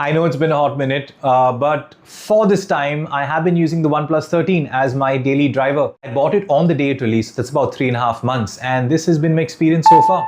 I know it's been a hot minute, but for this time, I have been using the Oneplus 13 as my daily driver. I bought it on the day it released, that's about 3.5 months, and this has been my experience so far.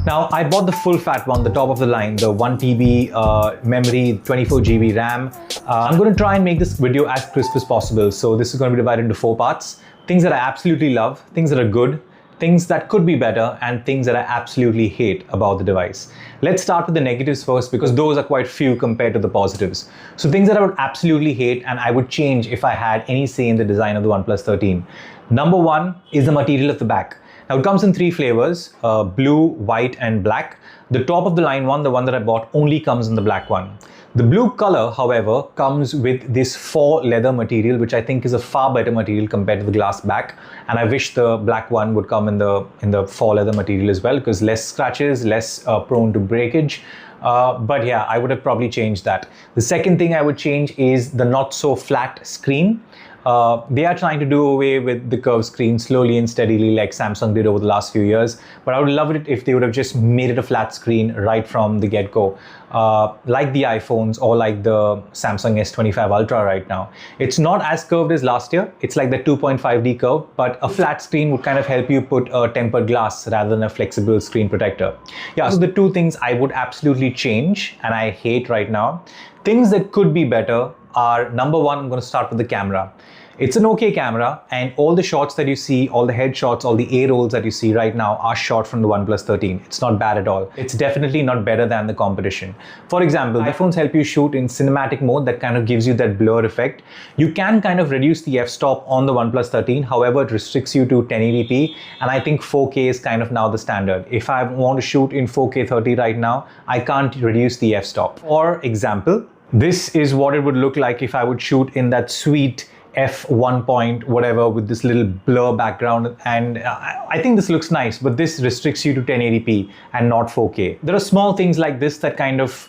Now, I bought the full fat one, the top of the line, the 1TB memory, 24GB RAM. I'm going to try and make this video as crisp as possible. So this is going to be divided into 4 parts. Things that I absolutely love, things that are good, things that could be better, and things that I absolutely hate about the device. Let's start with the negatives first because those are quite few compared to the positives. So things that I would absolutely hate and I would change if I had any say in the design of the OnePlus 13. Number one is the material of the back. Now it comes in 3 flavors, blue, white and black. The top of the line one, the one that I bought, only comes in the black one. The blue color, however, comes with this faux leather material, which I think is a far better material compared to the glass back. And I wish the black one would come in the faux leather material as well, because less scratches, less prone to breakage. But yeah, I would have probably changed that. The second thing I would change is the not so flat screen. They are trying to do away with the curved screen slowly and steadily like Samsung did over the last few years. But I would love it if they would have just made it a flat screen right from the get-go. Like the iPhones or like the Samsung S25 Ultra right now. It's not as curved as last year. It's like the 2.5D curve, but a flat screen would kind of help you put a tempered glass rather than a flexible screen protector. Yeah, so the 2 things I would absolutely change and I hate right now. Things that could be better are, number one, I'm going to start with the camera. It's an okay camera, and all the shots that you see, all the headshots, all the A-rolls that you see right now are shot from the OnePlus 13. It's not bad at all. It's definitely not better than the competition. For example, iPhones help you shoot in cinematic mode that kind of gives you that blur effect. You can kind of reduce the f-stop on the OnePlus 13, however, it restricts you to 1080p, and I think 4K is kind of now the standard. If I want to shoot in 4K 30 right now, I can't reduce the f-stop. For example, this is what it would look like if I would shoot in that sweet f1 point whatever with this little blur background, and I think this looks nice, but this restricts you to 1080p and not 4K. There are small things like this that kind of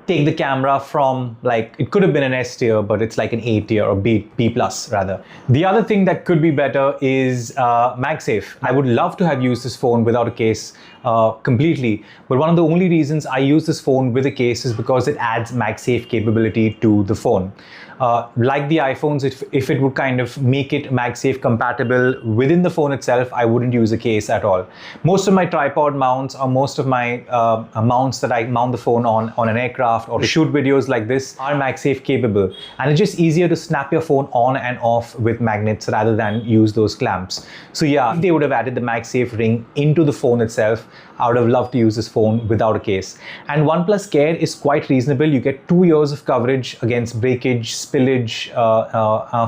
take the camera from, like, it could have been an S tier, but it's like an A tier or B plus rather. The other thing that could be better is MagSafe. I would love to have used this phone without a case completely, but one of the only reasons I use this phone with a case is because it adds MagSafe capability to the phone. Like the iPhones, if it would kind of make it MagSafe compatible within the phone itself, I wouldn't use a case at all. Most of my tripod mounts or most of my mounts that I mount the phone on an aircraft or to shoot videos like this are MagSafe capable, and it's just easier to snap your phone on and off with magnets rather than use those clamps. So yeah, if they would have added the MagSafe ring into the phone itself, I would have loved to use this phone without a case. And OnePlus Care is quite reasonable. You get 2 years of coverage against breakage, spillage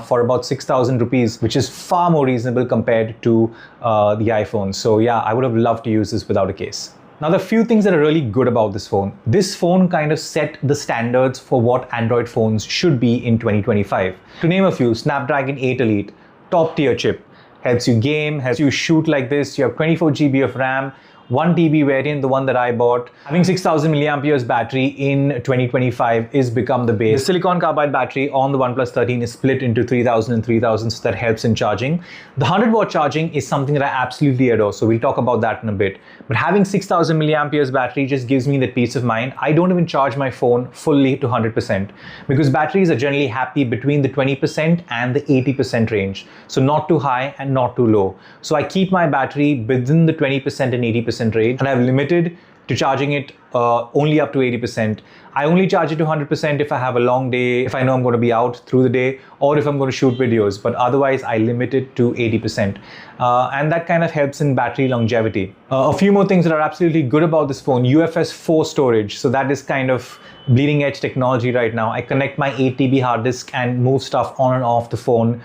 for about 6,000 rupees, which is far more reasonable compared to the iPhone. So yeah, I would have loved to use this without a case. Now, the few things that are really good about this phone. This phone kind of set the standards for what Android phones should be in 2025. To name a few, Snapdragon 8 Elite, top tier chip, helps you game, helps you shoot like this. You have 24GB of RAM, 1TB variant, the one that I bought. Having 6000 milliamperes battery in 2025 is become the base. The silicon carbide battery on the OnePlus 13 is split into 3000 and 3000, so that helps in charging. The 100-watt charging is something that I absolutely adore, so we'll talk about that in a bit. But having 6000 milliamperes battery just gives me that peace of mind. I don't even charge my phone fully to 100% because batteries are generally happy between the 20% and the 80% range. So not too high and not too low. So I keep my battery within the 20% and 80% range, and I've limited to charging it only up to 80%. I only charge it to 100% if I have a long day, if I know I'm going to be out through the day, or if I'm going to shoot videos, but otherwise I limit it to 80%. And that kind of helps in battery longevity. A few more things that are absolutely good about this phone: UFS 4 storage. So that is kind of bleeding edge technology right now. I connect my 8TB hard disk and move stuff on and off the phone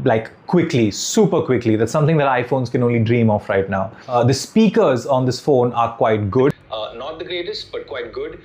like quickly, super quickly. That's something that iPhones can only dream of right now. The speakers on this phone are quite good. Not the greatest, but quite good.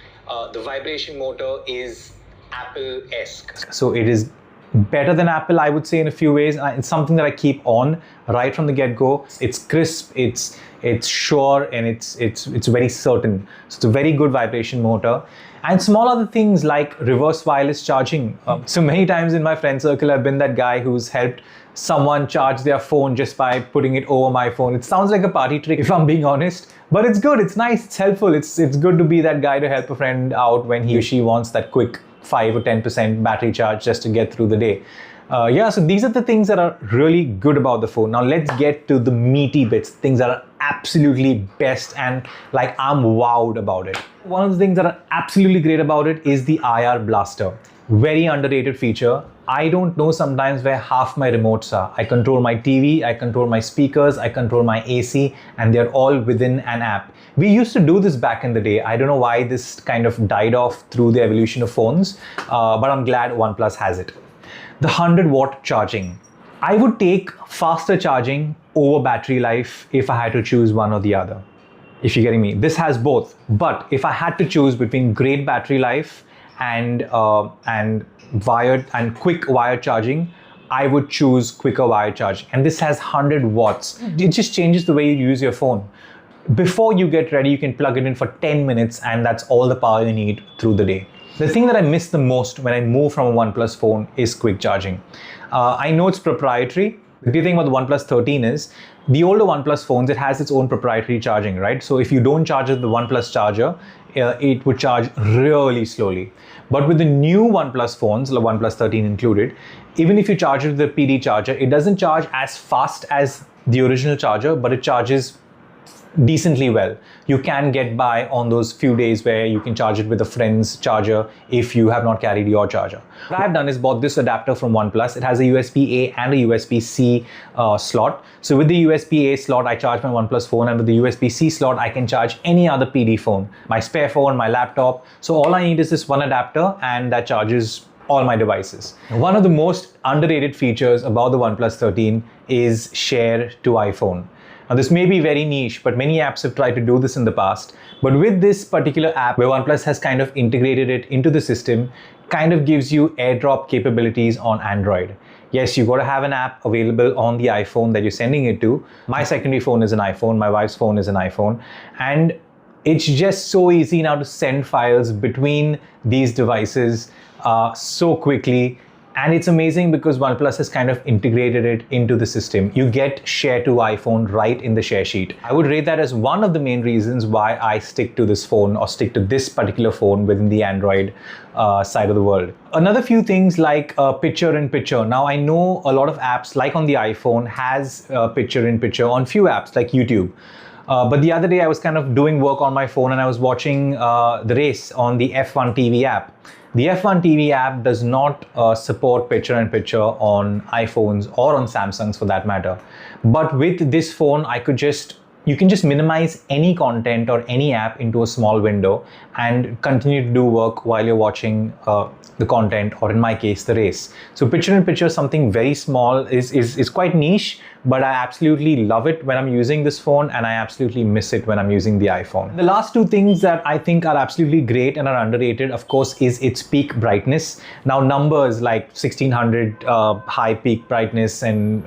The vibration motor is Apple-esque. So it is better than Apple, I would say, in a few ways. It's something that I keep on right from the get-go. It's crisp, it's sure, and it's very certain. So it's a very good vibration motor. And small other things like reverse wireless charging. So many times in my friend circle, I've been that guy who's helped someone charge their phone just by putting it over my phone. It sounds like a party trick if I'm being honest, but it's good, it's nice, it's helpful. It's good to be that guy to help a friend out when he or she wants that quick 5 or 10% battery charge just to get through the day. Yeah, so these are the things that are really good about the phone. Now let's get to the meaty bits, things that are absolutely best and like I'm wowed about it. One of the things that are absolutely great about it is the IR blaster. Very underrated feature. I don't know sometimes where half my remotes are. I control my TV, I control my speakers, I control my AC, and they're all within an app. We used to do this back in the day. I don't know why this kind of died off through the evolution of phones, but I'm glad OnePlus has it. The 100-watt charging. I would take faster charging over battery life if I had to choose one or the other. If you're getting me, this has both. But if I had to choose between great battery life and wired and quick wire charging, I would choose quicker wire charging. And this has 100 watts. It just changes the way you use your phone. Before you get ready, you can plug it in for 10 minutes and that's all the power you need through the day. The thing that I miss the most when I move from a OnePlus phone is quick charging. I know it's proprietary. The good thing about the OnePlus 13 is the older OnePlus phones, it has its own proprietary charging, right? So if you don't charge it with the OnePlus charger, it would charge really slowly. But with the new OnePlus phones, the OnePlus 13 included, even if you charge it with the PD charger, it doesn't charge as fast as the original charger, but it charges decently well. You can get by on those few days where you can charge it with a friend's charger if you have not carried your charger. What I've done is bought this adapter from OnePlus. It has a USB-A and a USB-C slot. So with the USB-A slot, I charge my OnePlus phone, and with the USB-C slot, I can charge any other PD phone, my spare phone, my laptop. So all I need is this one adapter and that charges all my devices. One of the most underrated features about the OnePlus 13 is share to iPhone. Now this may be very niche, but many apps have tried to do this in the past. But with this particular app, where OnePlus has kind of integrated it into the system, kind of gives you AirDrop capabilities on Android. Yes, you've got to have an app available on the iPhone that you're sending it to. My secondary phone is an iPhone, my wife's phone is an iPhone. And it's just so easy now to send files between these devices so quickly. And it's amazing because OnePlus has kind of integrated it into the system. You get share to iPhone right in the share sheet. I would rate that as one of the main reasons why I stick to this phone or stick to this particular phone within the Android side of the world. Another few things like picture-in-picture. Now I know a lot of apps like on the iPhone has picture-in-picture on few apps like YouTube. But the other day I was kind of doing work on my phone and I was watching the race on the F1 TV app. The F1 TV app does not support picture-in-picture on iPhones or on Samsungs for that matter. But with this phone, you can just minimize any content or any app into a small window and continue to do work while you're watching the content, or in my case, the race. So picture-in-picture, something very small, is quite niche, but I absolutely love it when I'm using this phone and I absolutely miss it when I'm using the iPhone. The last two things that I think are absolutely great and are underrated, of course, is its peak brightness. Now numbers like 1600 high peak brightness and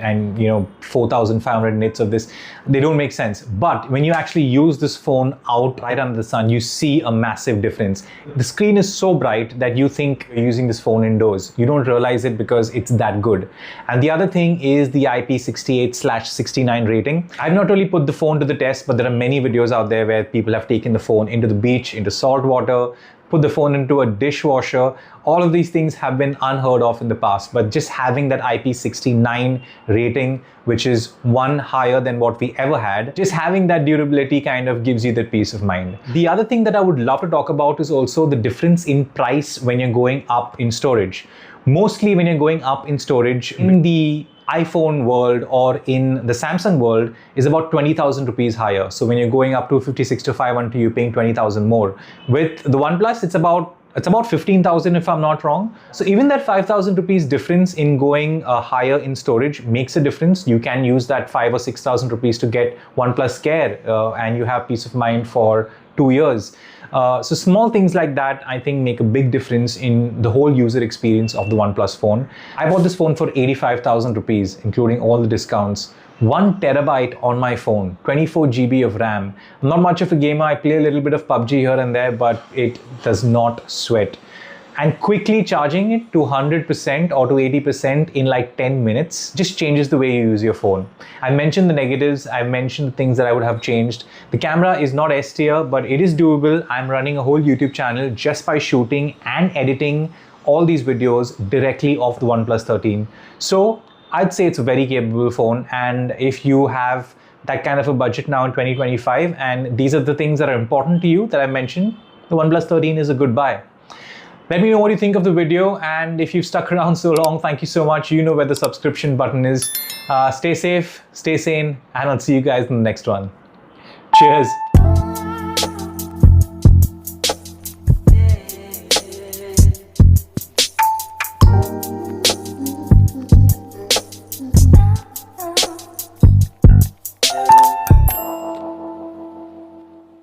4500 nits of this, they don't make sense. But when you actually use this phone out right under the sun, you see a massive difference. The screen is so bright that you think you're using this phone indoors. You don't realize it because it's that good. And the other thing is the IP68/69 rating. I've not really put the phone to the test, but there are many videos out there where people have taken the phone into the beach, into salt water, put the phone into a dishwasher. All of these things have been unheard of in the past, but just having that IP69 rating, which is one higher than what we ever had, just having that durability kind of gives you that peace of mind. The other thing that I would love to talk about is also the difference in price when you're going up in storage. Mostly when you're going up in storage in the iPhone world or in the Samsung world is about 20,000 rupees higher. So when you're going up to 56 to 512, you're paying 20,000 more. With the OnePlus, it's about 15,000 if I'm not wrong. So even that 5,000 rupees difference in going higher in storage makes a difference. You can use that 5,000 or 6,000 rupees to get OnePlus Care and you have peace of mind for 2 years. So small things like that, I think, make a big difference in the whole user experience of the OnePlus phone. I bought this phone for 85,000 rupees, including all the discounts, 1 terabyte on my phone, 24 GB of RAM. I'm not much of a gamer, I play a little bit of PUBG here and there, but it does not sweat. And quickly charging it to 100% or to 80% in like 10 minutes just changes the way you use your phone. I mentioned the negatives, I mentioned the things that I would have changed. The camera is not S tier, but it is doable. I'm running a whole YouTube channel just by shooting and editing all these videos directly off the OnePlus 13. So I'd say it's a very capable phone, and if you have that kind of a budget now in 2025 and these are the things that are important to you that I mentioned, the OnePlus 13 is a good buy. Let me know what you think of the video, and if you've stuck around so long, thank you so much. You know where the subscription button is. Stay safe, stay sane, and I'll see you guys in the next one. Cheers.